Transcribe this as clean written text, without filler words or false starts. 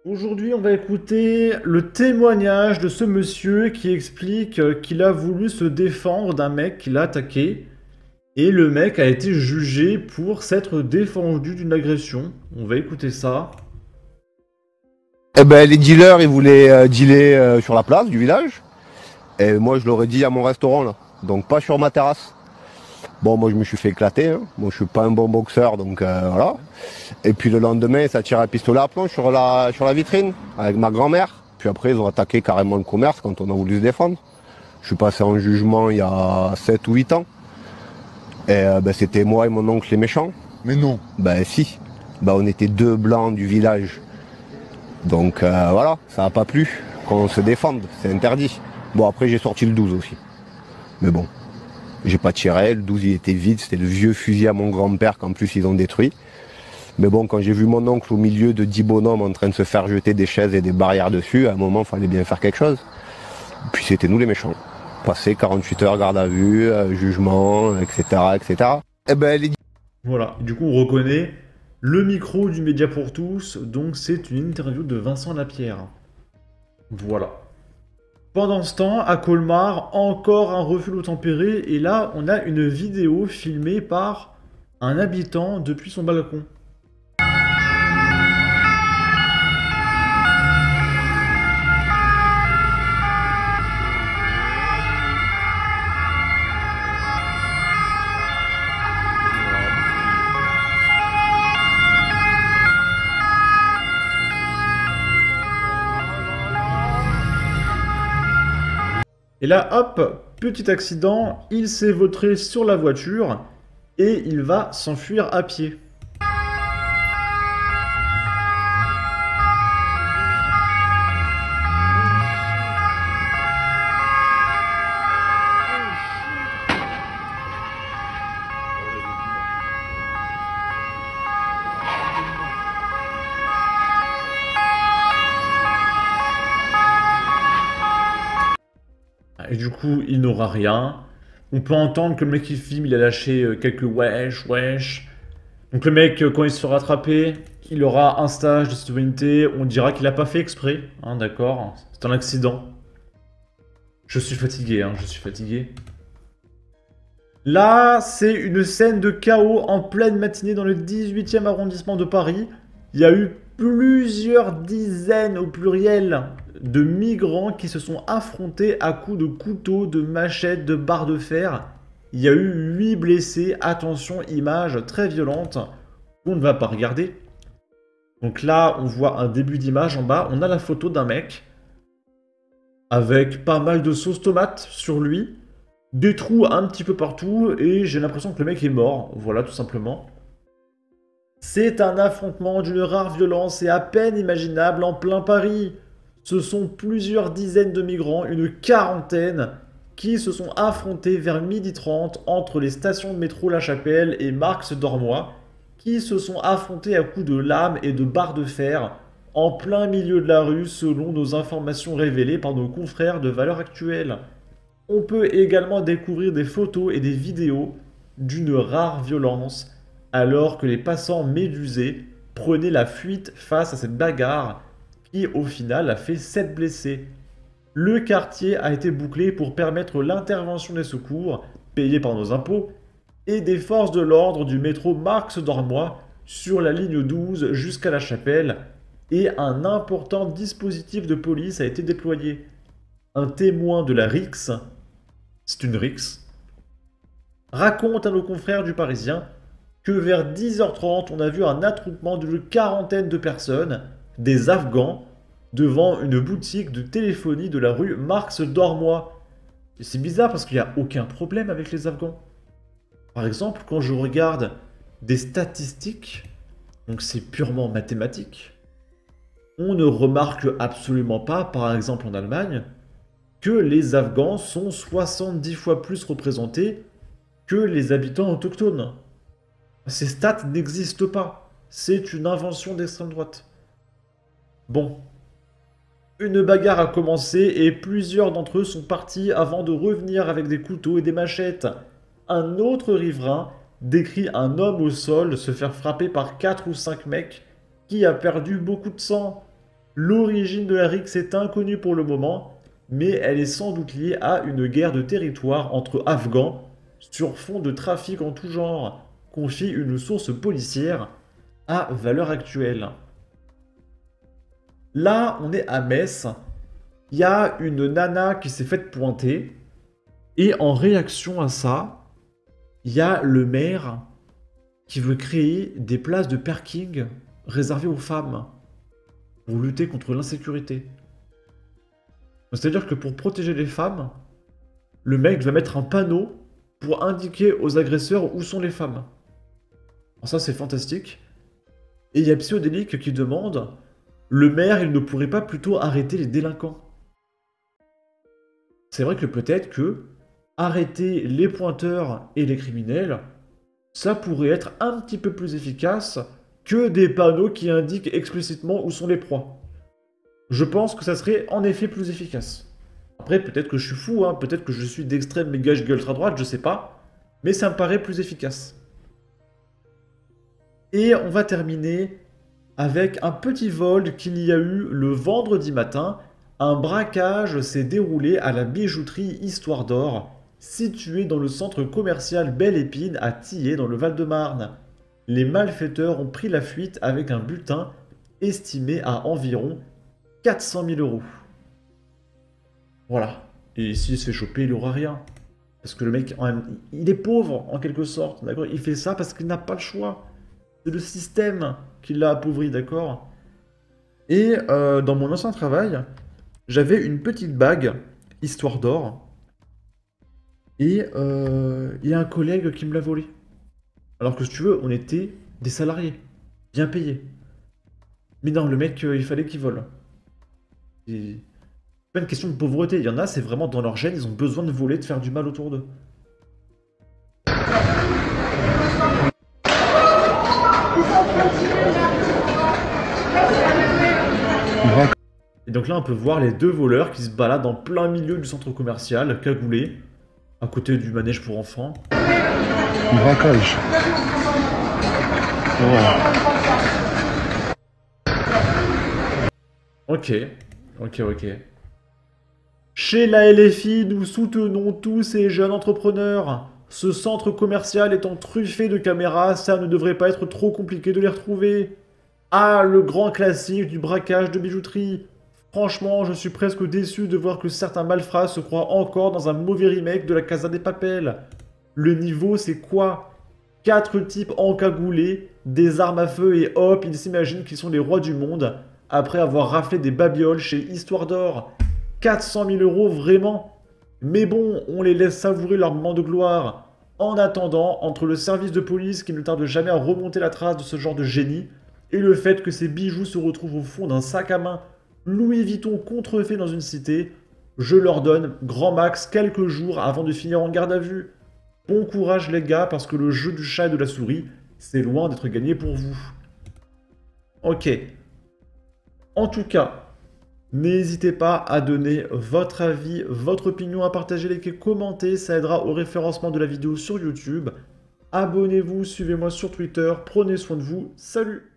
Aujourd'hui, on va écouter le témoignage de ce monsieur qui explique qu'il a voulu se défendre d'un mec qui l'a attaqué. Et le mec a été jugé pour s'être défendu d'une agression. On va écouter ça. Eh ben, les dealers, ils voulaient dealer sur la place du village. Et moi, je leur ai dit à mon restaurant, là. Donc, pas sur ma terrasse. Bon, moi, je me suis fait éclater. Hein. Moi, je suis pas un bon boxeur, donc voilà. Et puis, le lendemain, ça tire un pistolet à plomb sur la vitrine, avec ma grand-mère. Puis après, ils ont attaqué carrément le commerce quand on a voulu se défendre. Je suis passé en jugement il y a 7 ou 8 ans. Et ben, c'était moi et mon oncle les méchants. Mais non. Ben, si. Ben, on était deux blancs du village. Donc voilà, ça n'a pas plu qu'on se défende, c'est interdit. Bon, après j'ai sorti le 12 aussi. Mais bon, j'ai pas tiré, le 12 il était vide, c'était le vieux fusil à mon grand-père qu'en plus ils ont détruit. Mais bon, quand j'ai vu mon oncle au milieu de 10 bonhommes en train de se faire jeter des chaises et des barrières dessus, à un moment il fallait bien faire quelque chose. Puis c'était nous les méchants. Passé 48 heures garde à vue, jugement, etc. etc. Eh ben les... Voilà, du coup on reconnaît le micro du Média pour tous, donc c'est une interview de Vincent Lapierre. Voilà. Pendant ce temps, à Colmar, encore un refuge tempéré, et là on a une vidéo filmée par un habitant depuis son balcon. Et là, hop, petit accident, il s'est vautré sur la voiture et il va s'enfuir à pied. Et du coup, il n'aura rien. On peut entendre que le mec qui filme, il a lâché quelques wesh, wesh. Donc le mec, quand il se sera rattrapé, il aura un stage de citoyenneté. On dira qu'il n'a pas fait exprès, hein, d'accord? C'est un accident. Je suis fatigué, hein, je suis fatigué. Là, c'est une scène de chaos en pleine matinée dans le 18e arrondissement de Paris. Il y a eu plusieurs dizaines au pluriel de migrants qui se sont affrontés à coups de couteaux, de machettes, de barres de fer. Il y a eu 8 blessés. Attention, image très violente qu'on ne va pas regarder. Donc là, on voit un début d'image en bas. On a la photo d'un mec avec pas mal de sauce tomate sur lui. Des trous un petit peu partout et j'ai l'impression que le mec est mort. Voilà, tout simplement. C'est un affrontement d'une rare violence et à peine imaginable en plein Paris. Ce sont plusieurs dizaines de migrants, une quarantaine, qui se sont affrontés vers 12h30 entre les stations de métro La Chapelle et Marx-Dormois, qui se sont affrontés à coups de lames et de barres de fer en plein milieu de la rue selon nos informations révélées par nos confrères de Valeurs Actuelles. On peut également découvrir des photos et des vidéos d'une rare violence alors que les passants médusés prenaient la fuite face à cette bagarre qui au final a fait 7 blessés. Le quartier a été bouclé pour permettre l'intervention des secours, payés par nos impôts, et des forces de l'ordre du métro Marx-Dormois sur la ligne 12 jusqu'à la Chapelle, et un important dispositif de police a été déployé. Un témoin de la RIX, c'est une RIX, raconte à nos confrères du Parisien que vers 10h30, on a vu un attroupement d'une quarantaine de personnes, des Afghans, devant une boutique de téléphonie de la rue Marx-Dormois. Et c'est bizarre parce qu'il n'y a aucun problème avec les Afghans. Par exemple, quand je regarde des statistiques, donc c'est purement mathématique, on ne remarque absolument pas, par exemple en Allemagne, que les Afghans sont 70 fois plus représentés que les habitants autochtones. Ces stats n'existent pas. C'est une invention d'extrême droite. Bon. Une bagarre a commencé et plusieurs d'entre eux sont partis avant de revenir avec des couteaux et des machettes. Un autre riverain décrit un homme au sol se faire frapper par 4 ou 5 mecs qui a perdu beaucoup de sang. L'origine de la rixe est inconnue pour le moment, mais elle est sans doute liée à une guerre de territoire entre Afghans sur fond de trafic en tout genre, confie une source policière à valeur actuelle. Là, on est à Metz. Il y a une nana qui s'est faite pointer. Et en réaction à ça, il y a le maire qui veut créer des places de parking réservées aux femmes pour lutter contre l'insécurité. C'est-à-dire que pour protéger les femmes, le mec va mettre un panneau pour indiquer aux agresseurs où sont les femmes. Alors ça, c'est fantastique. Et il y a Psyodélique qui demande, le maire, il ne pourrait pas plutôt arrêter les délinquants? C'est vrai que peut-être que arrêter les pointeurs et les criminels, ça pourrait être un petit peu plus efficace que des panneaux qui indiquent explicitement où sont les proies. Je pense que ça serait en effet plus efficace. Après, peut-être que je suis fou, hein, peut-être que je suis d'extrême méga ultra droite, je sais pas, mais ça me paraît plus efficace. Et on va terminer avec un petit vol qu'il y a eu le vendredi matin. Un braquage s'est déroulé à la bijouterie Histoire d'Or, située dans le centre commercial Belle Épine à Tillé dans le Val-de-Marne. Les malfaiteurs ont pris la fuite avec un butin estimé à environ 400 000 euros. Voilà. Et s'il se fait choper, il n'aura rien. Parce que le mec, il est pauvre en quelque sorte, d'accord? Il fait ça parce qu'il n'a pas le choix. C'est le système qui l'a appauvri, d'accord? Et dans mon ancien travail, j'avais une petite bague, Histoire d'Or, et il y a un collègue qui me l'a volée. Alors que si tu veux, on était des salariés, bien payés. Mais non, le mec, il fallait qu'il vole. C'est pas une question de pauvreté, il y en a, c'est vraiment dans leur gène, ils ont besoin de voler, de faire du mal autour d'eux. Et donc là, on peut voir les deux voleurs qui se baladent en plein milieu du centre commercial, cagoulés, à côté du manège pour enfants. Braquage. Ok. Chez la LFI, nous soutenons tous ces jeunes entrepreneurs. Ce centre commercial étant truffé de caméras, ça ne devrait pas être trop compliqué de les retrouver. Ah, le grand classique du braquage de bijouterie. Franchement, je suis presque déçu de voir que certains malfrats se croient encore dans un mauvais remake de la Casa des Papel. Le niveau, c'est quoi? 4 types encagoulés, des armes à feu et hop, ils s'imaginent qu'ils sont les rois du monde, après avoir raflé des babioles chez Histoire d'Or. 400 000 euros, vraiment? Mais bon, on les laisse savourer leur moment de gloire. En attendant, entre le service de police qui ne tarde jamais à remonter la trace de ce genre de génie, et le fait que ces bijoux se retrouvent au fond d'un sac à main Louis Vuitton contrefait dans une cité, je leur donne grand max quelques jours avant de finir en garde à vue. Bon courage les gars, parce que le jeu du chat et de la souris, c'est loin d'être gagné pour vous. Ok. En tout cas, n'hésitez pas à donner votre avis, votre opinion, à partager, liker, commenter, ça aidera au référencement de la vidéo sur YouTube. Abonnez-vous, suivez-moi sur Twitter, prenez soin de vous, salut!